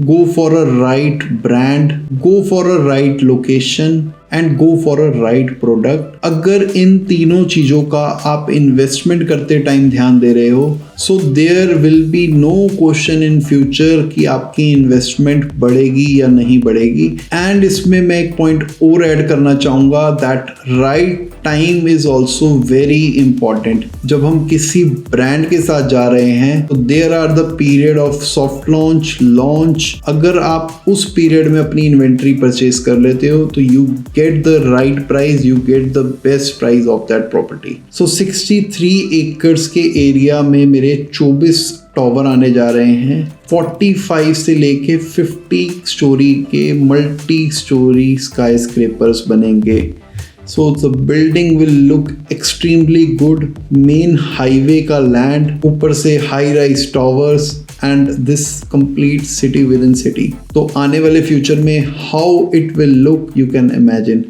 go for a right brand, go for a right location and go for a right product. अगर इन तीनों चीज़ों का आप investment करते टाइम ध्यान दे रहे हो, so there will be no question in future कि आपकी इन्वेस्टमेंट बढ़ेगी या नहीं बढ़ेगी। एंड इसमें मैं एक पॉइंट और ऐड करना चाहूँगा that right time is also very important. जब हम किसी ब्रांड के साथ जा रहे हैं तो there are the period of soft launch. अगर आप उस पीरियड में अपनी इन्वेंट्री परचेज कर लेते हो तो you get the right price, you get the best price of that property. So 63 acres के एरिया में मेरे 24 टावर आने जा रहे हैं। 45 से लेके 50 स्टोरी के मल्टी स्टोरी स्काई स्क्रेपर्स बनेंगे। So the building will look extremely good. Main highway का लैंड, ऊपर से high rise towers and this complete city with in city. तो आने वाले फ्यूचर में how it will look you can imagine.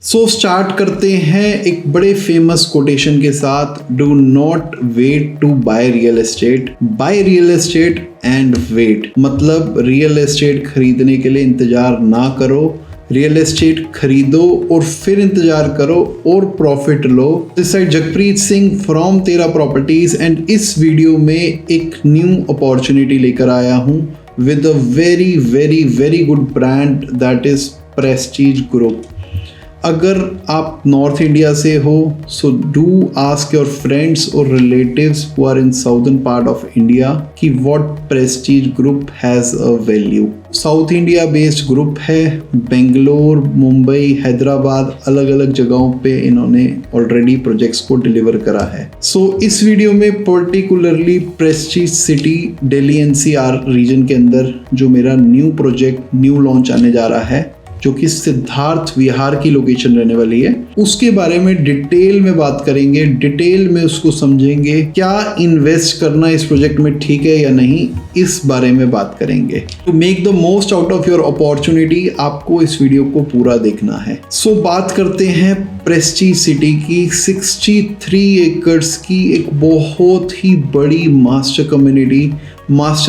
So start करते हैं एक बड़े फेमस कोटेशन के साथ। Do not wait to buy real estate, buy real estate and wait. मतलब रियल एस्टेट खरीदने के लिए इंतजार ना करो, रियल एस्टेट खरीदो और फिर इंतजार करो और प्रॉफिट लो। This side Jagpreet Singh from Tera properties and इस वीडियो में एक न्यू अपॉर्चुनिटी लेकर आया हूँ with a very very very good brand that is Prestige Group. अगर आप नॉर्थ इंडिया से हो so do ask your friends और relatives who are in southern part of India कि what Prestige Group has a value. South India based group है, बेंगलोर, मुंबई, हैदराबाद, अलग अलग जगहों पे इन्होंने ऑलरेडी प्रोजेक्ट्स को डिलीवर करा है। सो इस वीडियो में particularly Prestige city Delhi NCR region के अंदर जो मेरा न्यू प्रोजेक्ट न्यू लॉन्च आने जा रहा है, जो कि सिद्धार्थ विहार की लोकेशन रहने वाली है, उसके बारे में डिटेल में बात करेंगे। डिटेल में उसको समझेंगे, क्या इन्वेस्ट करना इस प्रोजेक्ट में ठीक है या नहीं, इस बारे में बात करेंगे। To make the most out of your opportunity आपको इस वीडियो को पूरा देखना है। सो बात करते हैं प्रेस्टीज सिटी की। 63 एकर्स की एक बहुत ही बड़ी मास्टर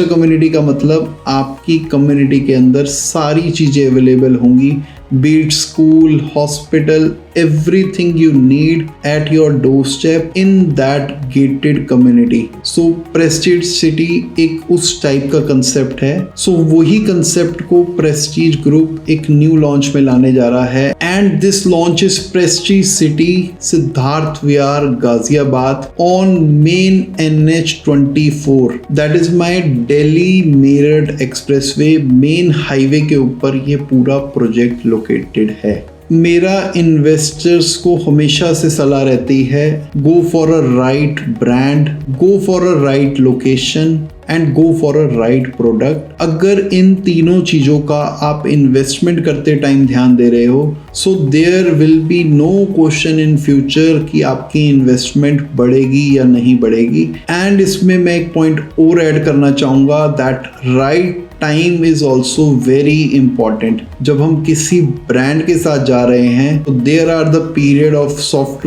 कम्युनिटी का मतलब आपकी कम्युनिटी के अंदर सारी चीज़ें अवेलेबल होंगी, बीट school, hospital, everything you need at your doorstep in that gated community. So Prestige City एक उस टाइप का कंसेप्ट है। सो वही कंसेप्ट को प्रेस्टीज ग्रुप एक न्यू लॉन्च में लाने जा रहा है and this launch is Prestige city Siddharth Vihar Ghaziabad on main NH24 that is my Delhi Meerut expressway. Main highway के ऊपर ये पूरा प्रोजेक्ट लोकेटेड है। मेरा इन्वेस्टर्स को हमेशा से सलाह रहती है, go for a right brand, go for a right location and go for a right product. अगर इन तीनों चीज़ों का आप इन्वेस्टमेंट करते टाइम ध्यान दे रहे हो, so there will be no question in future कि आपकी इन्वेस्टमेंट बढ़ेगी या नहीं बढ़ेगी। एंड इसमें मैं एक पॉइंट और ऐड करना चाहूँगा that right time is also very important. जब हम किसी ब्रांड के साथ जा रहे हैं तो there are the period of soft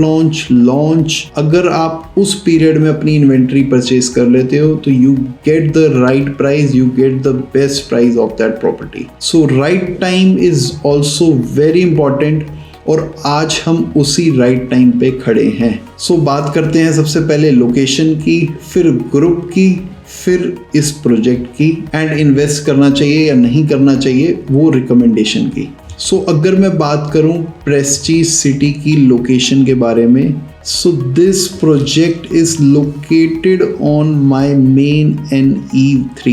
launch. अगर आप उस पीरियड में अपनी इन्वेंट्री परचेज कर लेते हो तो you get the right price, you get the best price of that property. So right time is also very important और आज हम उसी राइट टाइम पे खड़े हैं। सो बात करते हैं सबसे पहले लोकेशन की, फिर ग्रुप की, फिर इस प्रोजेक्ट की एंड इन्वेस्ट करना चाहिए या नहीं करना चाहिए वो रिकमेंडेशन की। सो अगर मैं बात करूं प्रेस्टीज सिटी की लोकेशन के बारे में, so this project is located on my main NE3.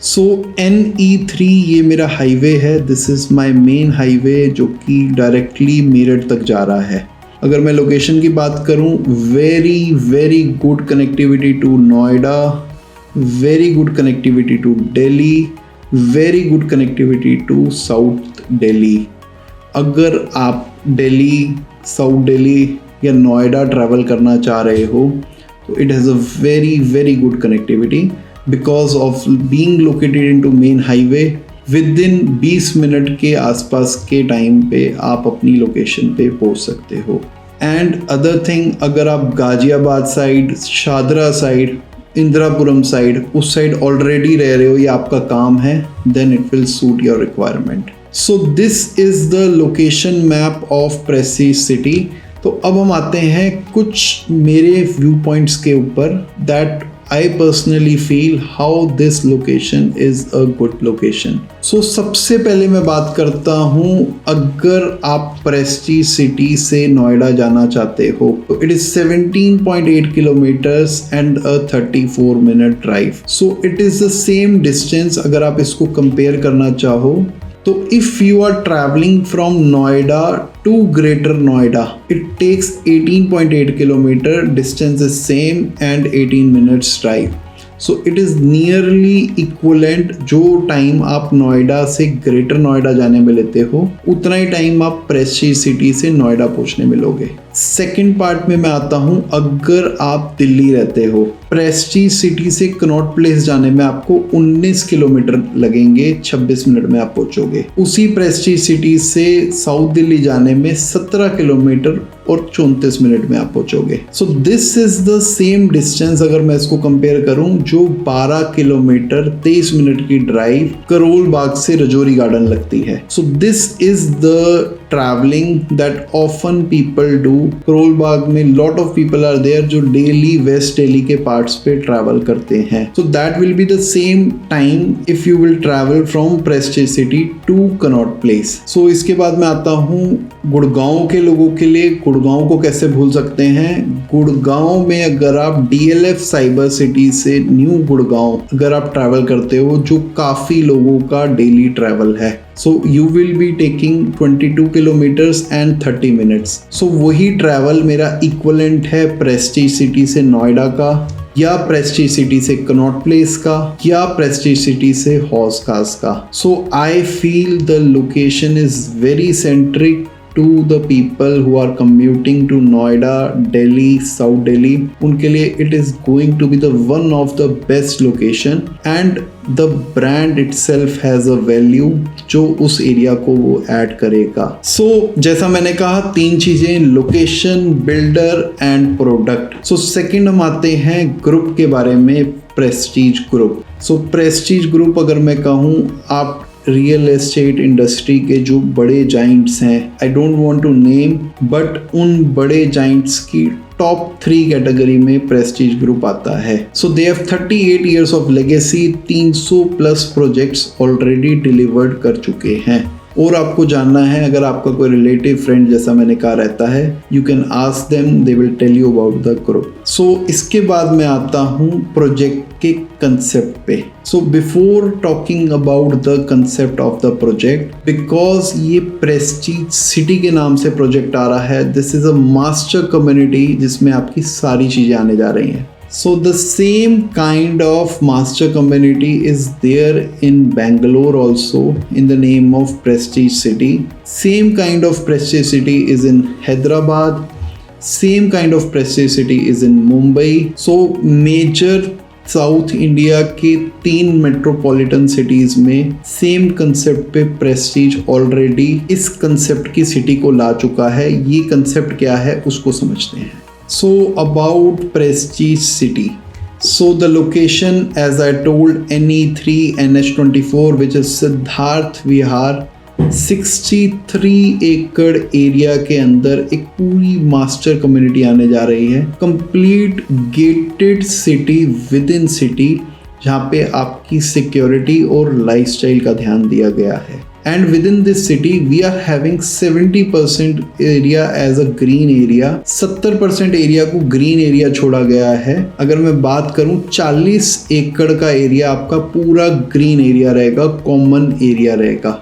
So NE3 ये मेरा हाईवे है, this is my main highway जो कि डायरेक्टली मेरठ तक जा रहा है। अगर मैं लोकेशन की बात करूं, very very good connectivity to Noida, very good connectivity to Delhi, very good connectivity to south Delhi. अगर आप दिल्ली, साउथ दिल्ली या नोएडा ट्रैवल करना चाह रहे हो तो it has a very very good connectivity because of being located into main highway with in 20 minute के आसपास के टाइम पे आप अपनी लोकेशन पे पहुंच सकते हो। एंड अदर थिंग, अगर आप Ghaziabad side, Shahdara side, Indirapuram side, उस साइड ऑलरेडी रह रहे हो या आपका काम है, then it will suit your requirement. So this is the location map of Prestige city. तो अब हम आते हैं कुछ मेरे व्यू पॉइंट्स के ऊपर that I personally feel how this location is a good location. So सबसे पहले मैं बात करता हूँ, अगर आप प्रेस्टीज सिटी से नोएडा जाना चाहते हो तो it is 17.8 kilometers and a 34-minute drive. So it is the same distance अगर आप इसको कंपेयर करना चाहो तो if you are traveling from Noida to Greater Noida, it takes 18.8 kilometer, distance is same and 18 minutes drive. So it is nearly equivalent, जो time आप नोएडा से greater Noida जाने में लेते हो उतना ही टाइम आप प्रेस्टीज सिटी से नोएडा पहुंचने में लोगे। सेकेंड पार्ट में मैं आता हूं, अगर आप दिल्ली रहते हो, प्रेस्टीज सिटी से कनॉट प्लेस जाने में आपको 19 किलोमीटर लगेंगे, 26 मिनट में आप पहुंचोगे। उसी प्रेस्टीज सिटी से साउथ दिल्ली जाने में 17 किलोमीटर और 34 मिनट में आप पहुंचोगे। So this is the same distance अगर मैं इसको कंपेयर करूं, जो 12 किलोमीटर 23 मिनट की ड्राइव करोल बाग से रजौरी गार्डन लगती है। So this is the travelling that often people do. Karol Bagh में lot of people are there जो डेली वेस्ट दिल्ली के पार्ट्स पे ट्रैवल करते हैं। So that will be the same time if you will travel from Prestige City to Connaught Place. So इसके बाद मैं आता हूँ गुड़गांव के लोगों के लिए। गुड़गांव को कैसे भूल सकते हैं? गुड़गांव में अगर आप DLF साइबर सिटी से न्यू गुड़गांव अगर आप ट्रैवल करते हो, जो काफी लोगों का डेली ट्रैवल है, so you will be taking 22 kilometres and 30 minutes. So वही ट्रैवल मेरा इक्वलेंट है प्रेस्टीज सिटी से नोएडा का, या प्रेस्टीज सिटी से कनॉट प्लेस का, या प्रेस्टीज सिटी से हौज खास का। So I feel the location is very centric to the people who are commuting to Noida, Delhi, South Delhi. उनके लिए it is going to be the one of the best location and the brand itself has a value जो उस area को वो add करेगा। So जैसा मैंने कहा, 3 चीजें, location, builder and product. So second हम आते हैं ग्रुप के बारे में, प्रेस्टीज ग्रुप। सो प्रेस्टीज ग्रुप अगर मैं कहूँ, आप रियल एस्टेट इंडस्ट्री के जो बड़े जाइंट्स हैं, I don't want to name, but उन बड़े जाइंट्स की टॉप 3 कैटेगरी में प्रेस्टीज ग्रुप आता है। So they have 38 years of legacy, 300 plus projects already delivered कर चुके हैं। और आपको जानना है, अगर आपका कोई रिलेटिव फ्रेंड जैसा मैंने कहा रहता है, you can ask them, they will tell you about the group. So इसके बाद मैं आता हूँ प्रोजेक्ट के कंसेप्ट पे। So before talking about the concept of the project, because ये प्रेस्टीज सिटी के नाम से प्रोजेक्ट आ रहा है, this is a master community जिसमें आपकी सारी चीजें आने जा रही हैं। So the same kind of master community is there in Bangalore also in the name of Prestige City. Same kind of Prestige City is in Hyderabad. Same kind of Prestige City is in Mumbai. So major south India के 3 metropolitan cities में same concept पे Prestige already इस concept की city को ला चुका है। ये concept क्या है उसको समझते हैं। So about Prestige City. So the location, as I told, NE3 NH24, which is Siddharth विहार, 63 एकड़ एरिया के अंदर एक पूरी मास्टर कम्युनिटी आने जा रही है। Complete gated city with in city, जहाँ पे आपकी सिक्योरिटी और लाइफस्टाइल का ध्यान दिया गया है। And within this city we are having 70% area as a green area, 70% area को ग्रीन एरिया छोड़ा गया है। अगर मैं बात करूं, 40 एकड़ का एरिया आपका पूरा ग्रीन एरिया रहेगा, कॉमन एरिया रहेगा।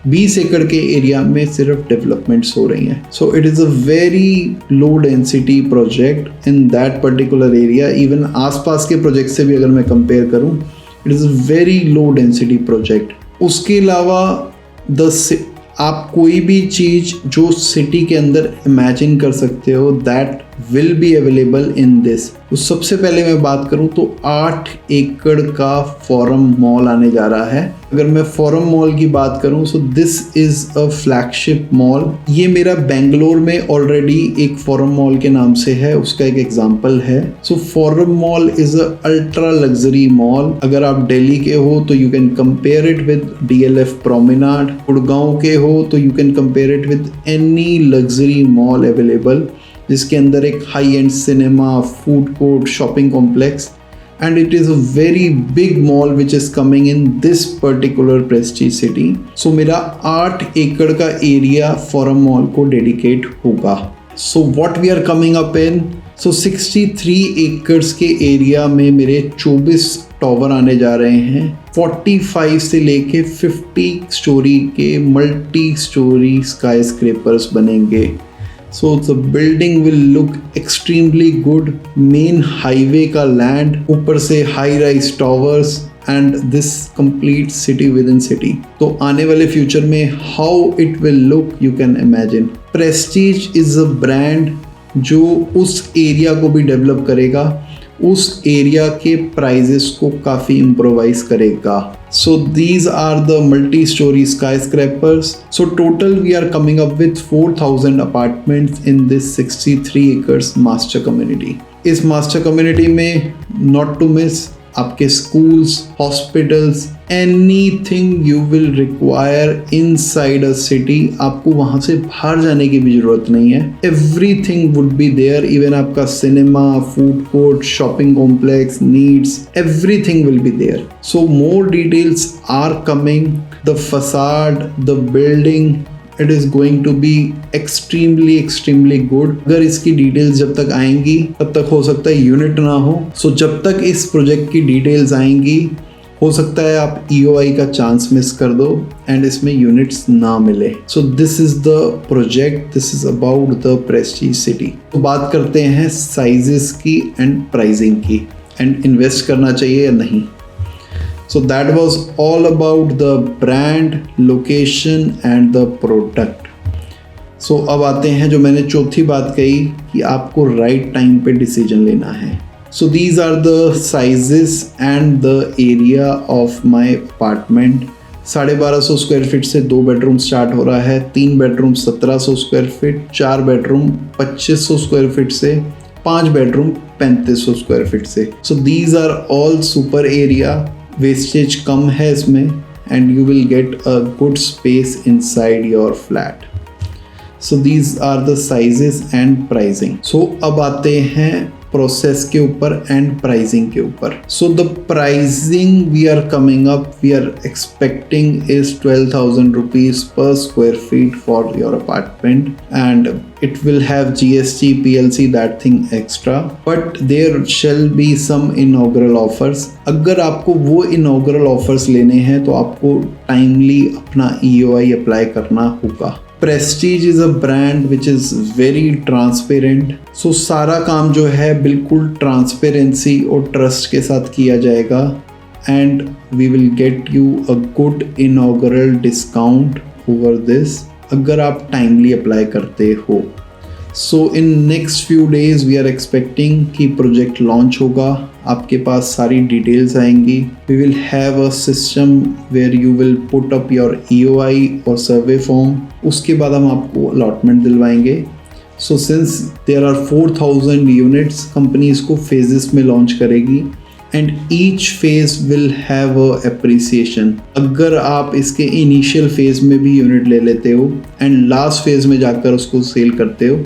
20 एकड़ के एरिया में सिर्फ डेवलपमेंट्स हो रही हैं। So it is a very low density project in that particular area. Even आसपास के प्रोजेक्ट से भी अगर मैं कंपेयर करूं, it is a very low density project. उसके अलावा आप कोई भी चीज़ जो सिटी के अंदर इमेजिन कर सकते हो, that will be available in this। तो सबसे पहले मैं बात करूं तो 8 एकड़ का फोरम मॉल आने जा रहा है। अगर मैं फोरम मॉल की बात करूं सो this is a flagship mall. ये मेरा बेंगलोर में ऑलरेडी एक फोरम मॉल के नाम से है, उसका एक एग्जांपल है। So Forum Mall is a ultra luxury mall. अगर आप दिल्ली के हो तो you can compare it with DLF Promenade, Gurgaon के हो तो you can compare it with any luxury mall available, जिसके अंदर एक high end cinema, food court, shopping complex, and it is a very big mall which is coming in this particular prestige city। so मेरा 8 एकड़ का area forum mall को dedicate होगा। so what we are coming up in, so 63 acres के area में मेरे 24 tower आने जा रहे हैं। 45 से लेके 50 स्टोरी के मल्टी स्टोरी स्काई स्क्रेपर्स बनेंगे। So the building will look extremely good। Main highway का लैंड, ऊपर से high rise towers and this complete city with in city. तो आने वाले फ्यूचर में how it will look you can imagine. Prestige is a brand जो उस area को भी डेवलप करेगा, उस एरिया के प्राइजेस को काफ़ी इम्प्रोवाइज करेगा। So these are the multi story sky scrapers. So total we are coming up with 4000 apartments in this 63 acres master community. इस मास्टर कम्युनिटी में नॉट टू मिस आपके schools, hospitals, anything you will require inside a city, आपको वहां से बाहर जाने की भी जरूरत नहीं है। Everything would be there. Even आपका cinema, food court, shopping complex, needs, everything will be there. So more details are coming. The facade, the building, it is going to be extremely good. अगर इसकी details जब तक आएंगी तब तक हो सकता है यूनिट ना हो। सो जब तक इस प्रोजेक्ट की डिटेल्स आएंगी हो सकता है आप EOI का चांस मिस कर दो एंड इसमें यूनिट्स ना मिले। सो this is the project, this is about the Prestige city. तो बात करते हैं साइजेस की एंड प्राइसिंग की, एंड इन्वेस्ट करना चाहिए या नहीं। So that was all about the brand, location and the product। So अब आते हैं जो मैंने चौथी बात कही कि आपको राइट टाइम पे डिसीजन लेना है। So these are the sizes and the area of my apartment। 1250 square feet से 2 बेडरूम स्टार्ट हो रहा है, 3 bedroom 1700 square feet, 4 bedroom 2500 square feet से, 5 बेडरूम 3500 स्क्वायर फीट से। So these are all super area। Wastage कम है इसमें and you will get a good space inside your flat. So these are the sizes and pricing. So अब आते हैं process के ऊपर एंड प्राइसिंग के ऊपर। So the pricing we are coming up, we are expecting is 12,000 rupees per square feet for your apartment and it will have GST, PLC, that thing extra, but there shall be some inaugural offers। अगर आपको वो inaugural offers लेने हैं तो आपको timely अपना EOI apply करना होगा। Prestige is a brand which is very transparent. So सारा काम जो है बिल्कुल ट्रांसपेरेंसी और ट्रस्ट के साथ किया जाएगा and we will get you a good inaugural discount over this अगर आप टाइमली अप्लाई करते हो। So in next few days we are expecting कि प्रोजेक्ट लॉन्च होगा, आपके पास सारी डिटेल्स आएंगी। We will have a system where you will put up your EOI और सर्वे फॉर्म, उसके बाद हम आपको अलॉटमेंट दिलवाएंगे। So since there are 4000 units, company इसको फेजेस में लॉन्च करेगी and each phase will have a appreciation. अगर आप इसके इनिशियल फेज में भी यूनिट ले लेते हो एंड लास्ट फेज में जाकर उसको सेल करते हो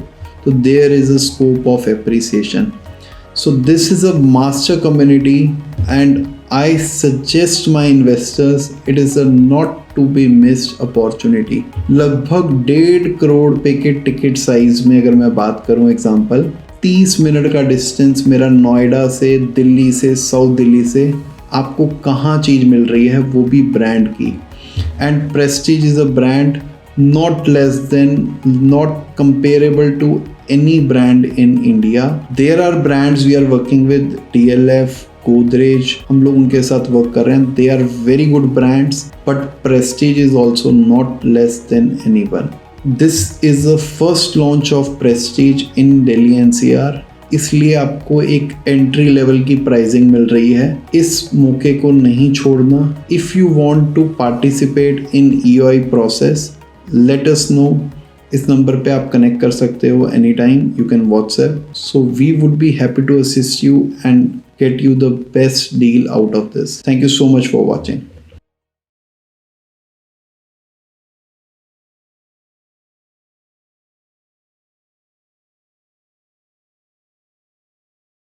तो there is a scope of appreciation. So this is a master community and I suggest my investors it is a not to be missed opportunity. लगभग 1.5 करोड़ रुपए के टिकट साइज में अगर मैं बात करूं एग्जांपल, 30 मिनट का डिस्टेंस मेरा नोएडा से, दिल्ली से, साउथ दिल्ली से, आपको कहाँ चीज़ मिल रही है वो भी ब्रांड की। And Prestige is a brand not less than, not comparable to any brand in India। There are brands we are working with, DLF, Godrej, हम लोग उनके साथ वर्क कर रहे हैं। They are very good brands, but Prestige is also not less than anyone। This is a first launch of Prestige in Delhi NCR, इसलिए आपको एक एंट्री लेवल की प्राइसिंग मिल रही है। इस मौके को नहीं छोड़ना। If you want to participate in EOI process, let us know. इस नंबर पे आप कनेक्ट कर सकते हो any time, you can WhatsApp. So we would be happy to assist you and get you the best deal out of this. Thank you so much for watching.